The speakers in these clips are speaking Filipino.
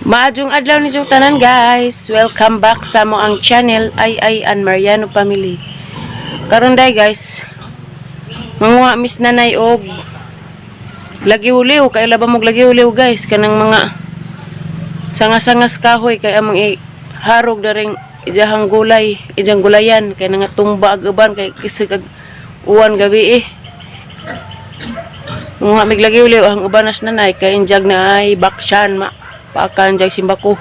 Maadjong adlaw ni tanan guys. Welcome back sa mo ang channel Ay and Mariano Family. Karon day guys, manguha mis nanay og lagi-uliw kay laba mog lagi-uliw guys kanang mga sangas-sangas kahoy kay among harog daring ijahang gulay, ijang gulayan kay nga tumba ag uban kay kisig ag uwan gabi Manguha mig lagi-uliw ang ubanas nanay kay injag na ay baksyan paakan jag simbako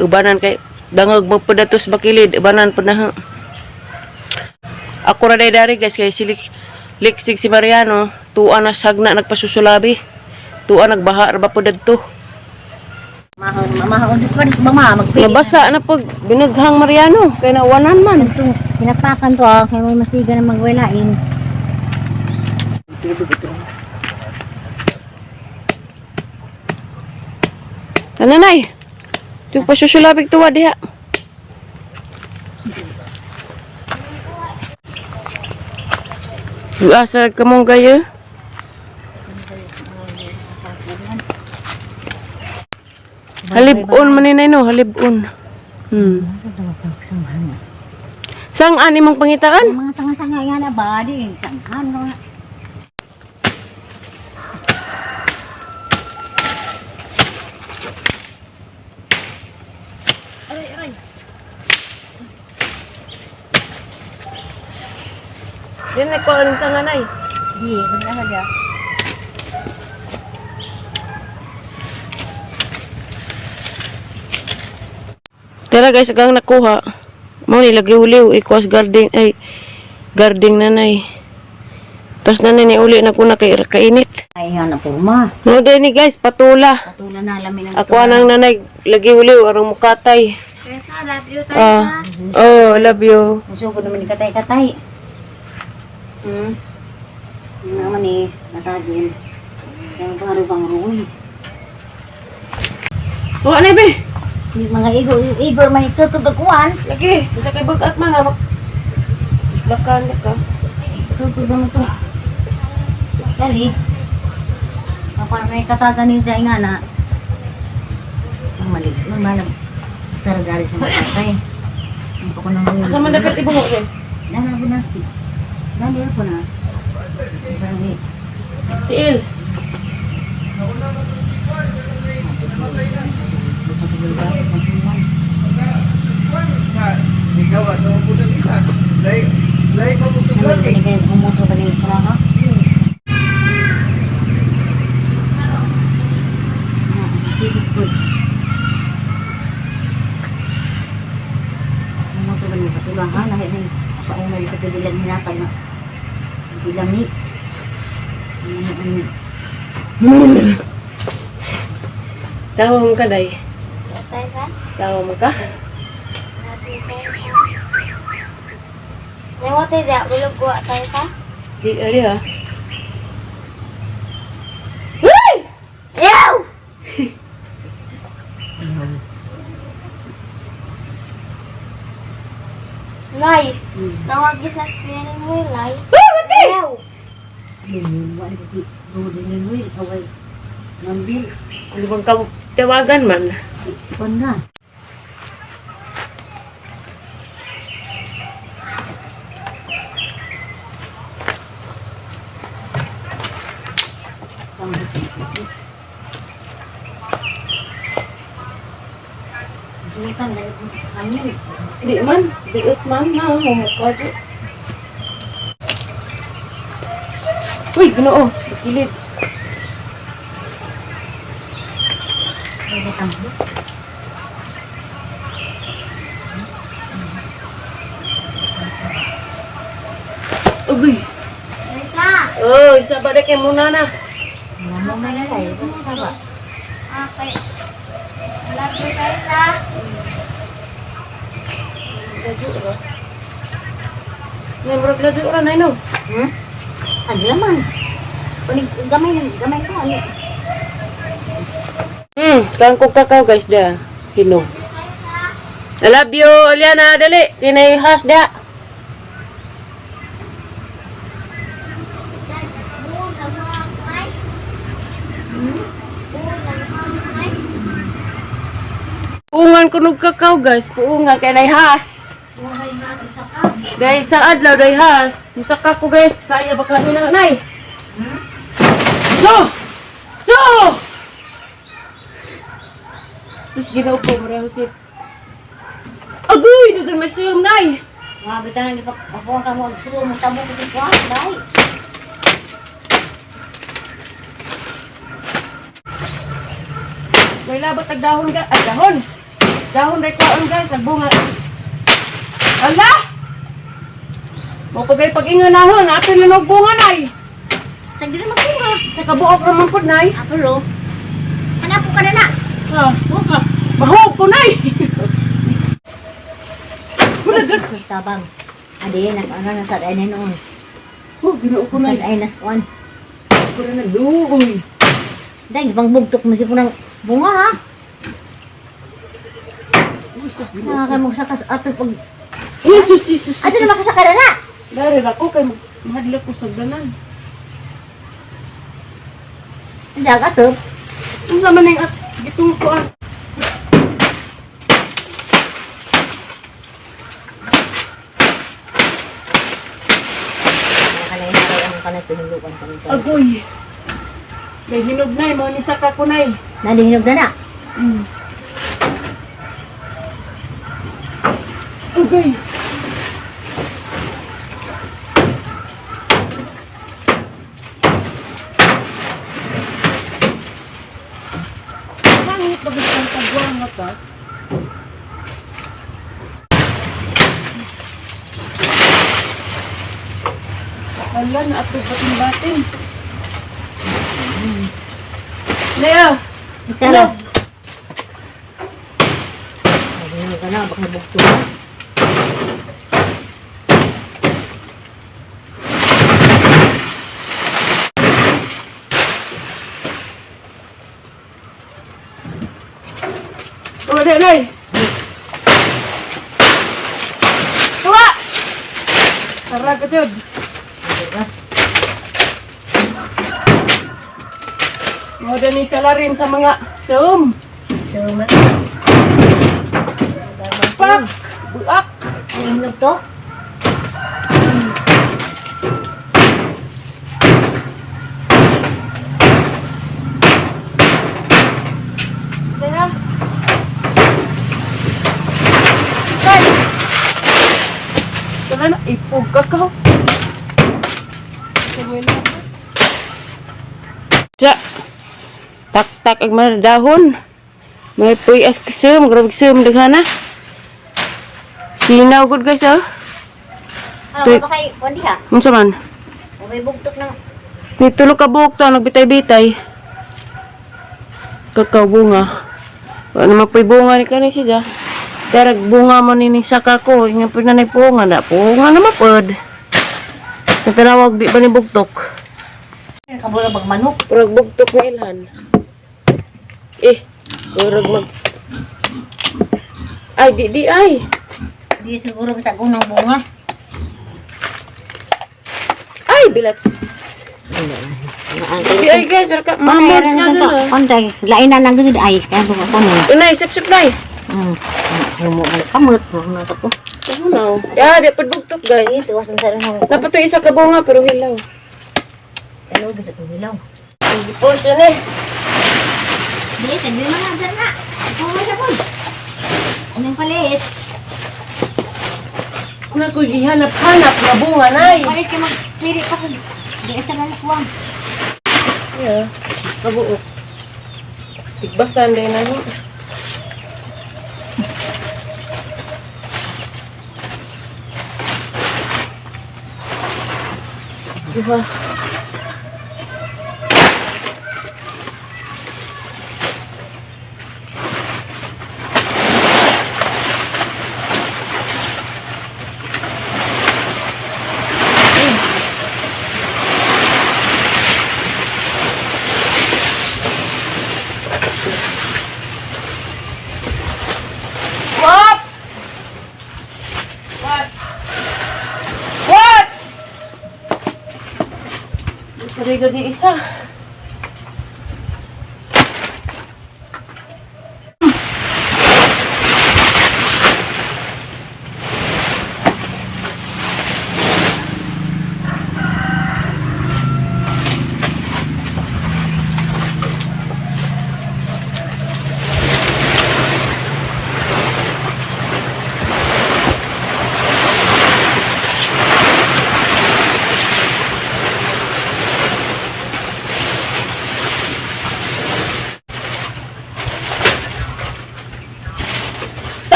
ubanan kay dangog magpadatos bakilid ubanan pud na ako ra dari guys kay liksig si Mariano tuwa na sagna nagpasusulabi tuwa nagbaha ra ba pud adto Mamahon dis man mama magpili. nabasa na pag binaghang Mariano kay nawanan man Pinapakan to kay may masiga na magwelain. nanay tu pasusulabig tuwa diha asar kamong gaya halibon maninay no halibon sang ani mong pangitaan Mga sanga-sanga nga na ba di sanghan no. yan ay kuan sa nanay Di ganda ka dia. tara guys agang nakuha mo nilagay uliw ikwas garden ay garden nanay tapos nanay ni uli na kuna kay kainit Ay na purma. no day ni guys patula Patulan na lamin ang ako anang nanay lagi uliw arang mukatay Pesa love you tayo. oh love you Masugod naman ni katay-katay. Yung naman eh, natagin. Yung pang ruwi. oh anay be Yung mga igor man ito tutuguan. lagi bisa kay bagat man ha bakan ka Tutug naman ito. Dali. Kapag may katagan ni Jai nga na. Ang mali. Ang malam. Saragari sa mga katay. Ang pa ko nang mga. naman dapat ibungok rin Dahil ako na si. Dahil ako na. Parang eh. tiil Binigay umuto ka rin sa mga. Umuto ka rin sa tulang ha. Lahit na sa una rin sa bilang hinapay na. Bilang ni. tawa mo ka day Tay ka? tawa mo ka Newat tidak belum buat tay ka? di ali ha Yaw! Lai, nawag sa piring mo lai. Yaw! Ngambil, ano bang tawagan man banda. Bukan dari angin. di man diut man na mumukha di uy ginoo kilid Ada tamu. uy Bisa. oh isa ba kay muna na Ngomong mana saya itu apa? Apa? Lagi saya. may murag lado ra nay no Ada laman. Paling gamay ko ano. kang kog kakao guys da hinog I love you Eliana dali tinay has da Puungan ko ng kakao guys. Puungan kay Dayhas. Buhay natin sa ka. Guys, sa adlaw Dayhas. Musaka ko guys. Kaya ba kami na nay? So! So! Tapos ginaw ko. Marahusip. Agoy! Dagan may siyong nay. Mga bitang nang ipapuan ka mo. Sulo mo tabo ko dito. Dahil. May labot ang dahon guys. Ay, dahon. Dahon rin kwaon guys. Ang bunga. Ala! Mo pagay pag-ingon nahon. Ato linog bunga nay. Sa dili magpunga. Sa kabuok naman po nay. Apolo. Hanapo ka na na. Ha? Buka. Mahog ko nay. Tabang. Adi, ano na sa ay noon. Oh, ginoo ko Sa nay. ay naskuan. Ko na naluoy. Dahil bang bugtok mo si punang bunga ha. Nakakay mo sa ato pag... Jesus, Jesus, Ato na makasaka na na. Dari ako kay mahadlok ko sa danan. Hindi ang ato. Ang sama ning gitong ko ah. Nakalain na kayo ang kanang pinulukan ka nito. Agoy. May hinog nay, mo ni saka ko nay. Nalihinog na na. Agoy. Pangit ba gusto ang pagbuang na ka? Wala na ato batin-batin. Leo! Sarap. Nalihinog ka na, baka bugtok. Oh, dek, nay! Tuwa! Sarag ka, Jod. Mau dan isalarin sa mga Zoom. So, Pak! Buak! nalihinog to. Kaya. Kay! Kala na, ipog ka ka. Diya. Tak-tak ang mga dahon. May puyas kasem, grabe kasem deghana. Sinaw gud guys oh. Ano Tuy- ba kay Wandi ha? Unsa man? O may bugtok ng... Ni tulo ka buhok to nagbitay-bitay. Kakao bunga. Wala naman po'y bunga ni kani siya. Darag bunga mo ni saka ko. Nga po na bunga na. Bunga na mapod. Natanawag di ba ni bugtok? Kabula magmanok. Purag bugtok na ilhan. Purag mag... Ay, di ay. Di siguro kita unang bunga. Ay, bilats. Di ay guys, ka mamons nga doon. Kontay, lain na lang gud ay kaya ba ko na. Unay, sip-sip na Mo man kamot mo na to ko. Ano na? Ya, di pa bugtok guys. Ay, tuwasan sa rin ng Dapat to isa ka bunga pero hilaw. ano bisa ko hilaw. Push yun eh. Di sabi mo na dyan na. Ikaw mo sa kun. Anong palit? Kung ako gihanap-hanap na bunga na eh. Palit ka mag-clear pa ko. Di isa na nakuwang. Yeah, kabuok. Tigbasan din na no. Diba? What? What? What? Isarigo di isa.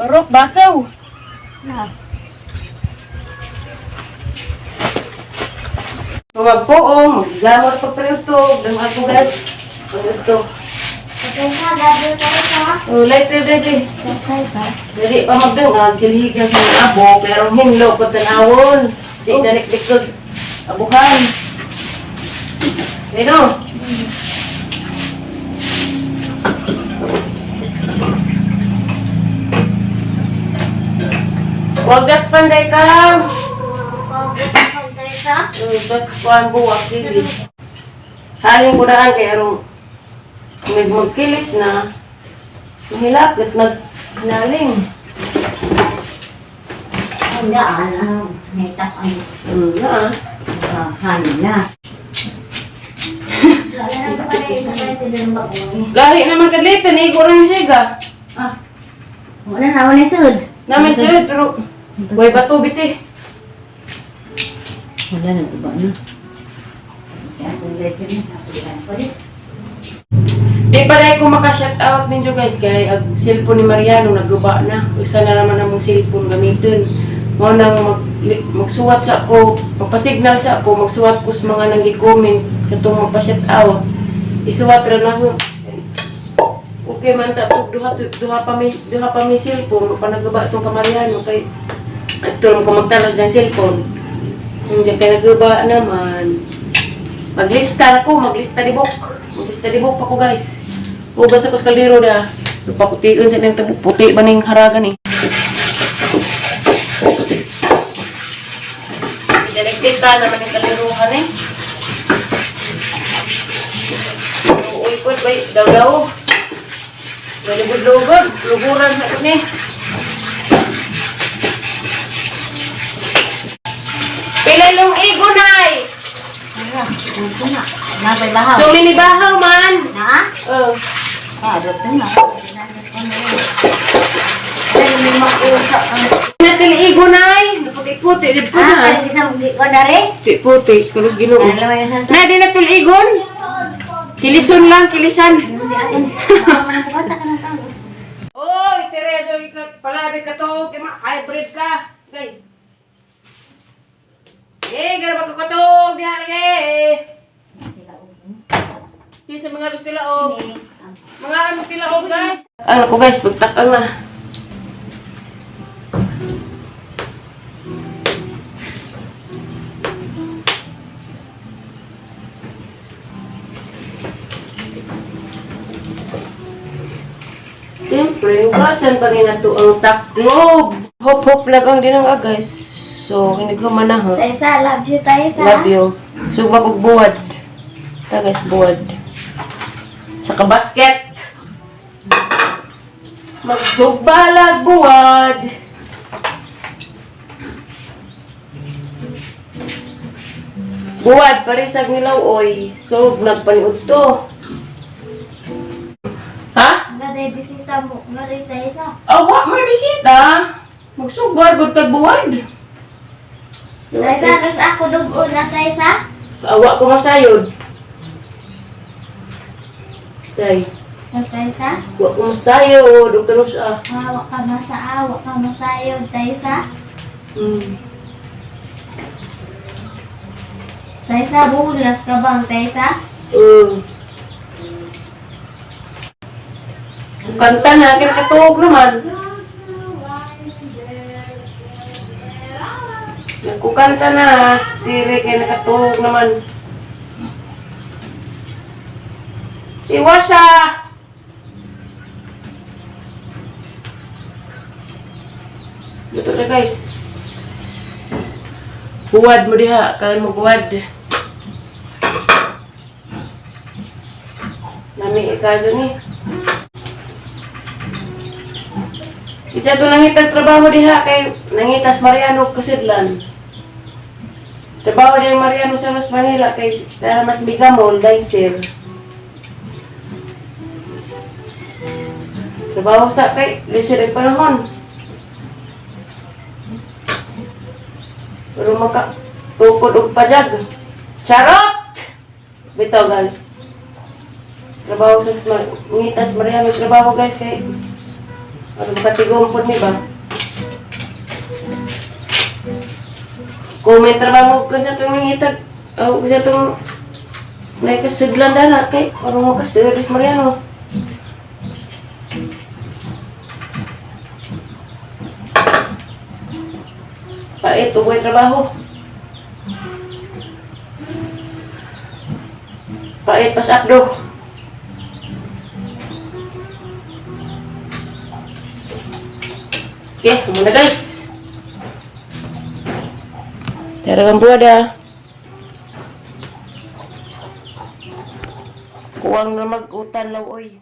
Parok, basaw. Na. Magpoong, maglamot pa pero ito. Damay ko guys. Ito. Taysa, gabi taysa. Light red eh. Taysa. Dali pa magdangag, silhigan sa mga abo, pero hinlo ko tanawon. Di danik-dik ko abuhan. Pero, huwag gas panday ka. Taysa. Gas kuhan buwak kilis. Haling ko daan kay arong magkilis na mahilapit naling. Ang daan ang netak ang Na. hangin na. Wala na pala isa tayo sa lambak mo. Gali naman kadlito, nigo rin siya ga. Ah. Wala na, wala sud. Namin siya, pero way bato biti. Wala na, diba na? Kaya kung letter na, nakulihan ko rin. Di pa rin ko maka-shout out ninyo guys, kaya ang cellphone ni Mariano nagguba na. Isa na naman ang mong cellphone gamitin. Mo nang magsuwat sa ako, magpa-signal sa ako, magsuwat ko sa mga nang-comment katong magpa-shout out. Isuwat rin ako. Okay man ta pug duha pa mi cellphone pa nagguba tong ka Mariano kay atong ko magtanong dyan cellphone. Hindi kay nagguba naman. Maglista di book pa ko guys. Hugas ako sa kaldero da. Paputiin sa nang puti ba ning haragan eh. Direktika naman yung kaliruhan eh. Uy po, daw. Malugod-lugod, luguran sa ito eh. Pilalong igunay! Wala, ito na. Nabay bahaw. Suli ni bahaw man! Na? Oh. Ito na. Ay, may mag-usap ang... Natil igunay! Puti-puti, di po Ah, na. kaya isang ko na rin? Puti-puti, tulog ginoo. Alam mo yung sansa? Na, di natul igon! Kilison lang, kilisan. Hindi atin. Makamanapukasa ka ng tao. Oy, Teredo, palabi ka to, hybrid ka. Okay. Gara ba ka to, bihay Di sa mga tilaog. Mga ano tilaog, guys. Ano ko guys, pagtakal na. Siyempre, hugasan pa rin na ito ang taklob. Hop-hop lang ang dinang guys. So, hindi ko manahan. Taysa, love you, Taysa. Love you. So, magbuwad. Ito guys, buwad. Sa kabasket. Magsugbalag buwad. Buwad, parisag nilaw, oy. So, nagpaniod to. Ha? Gaday bisita mo. Gaday Taysa. Awa, may bisita. Magsugbar, buwad. Taysa, tapos ako dugo na Taysa. Awa ko masayod. Say, Taysa. awa ko masayod. Huwag ka nung siya. Hawak ka masaawa ka masayod Taysa. Taysa, bulas ka bang Taysa? Kanta na, kinakatuog naman. Nagkukanta na, stiri kaya nakatuog naman. Iwasa! Ito na guys. Buwad mo diha, kaya mo buwad. Nami ikaso ni. Isa doon nangitag trabaho diha kay nangitas Mariano Kasidlan. Trabaho din Mariano sa Mas Manila kay para mas bigamol dahil sir. Trabaho sa kay lisir ang panahon. Pero maka tukod og pajag. Charot! Bitaw guys. Trabaho sa ngitas Mariano trabaho guys kay Ano makatigong po ni ba? Comment trabaho mo ko sa itong itag. O sa itong naikasiglan na kay parang makasiris Mariano. Pait, uboy trabaho. Pait, pasakdo. Okay, muna guys. Taragang buwada. Kuwang na mag-utan law, oy.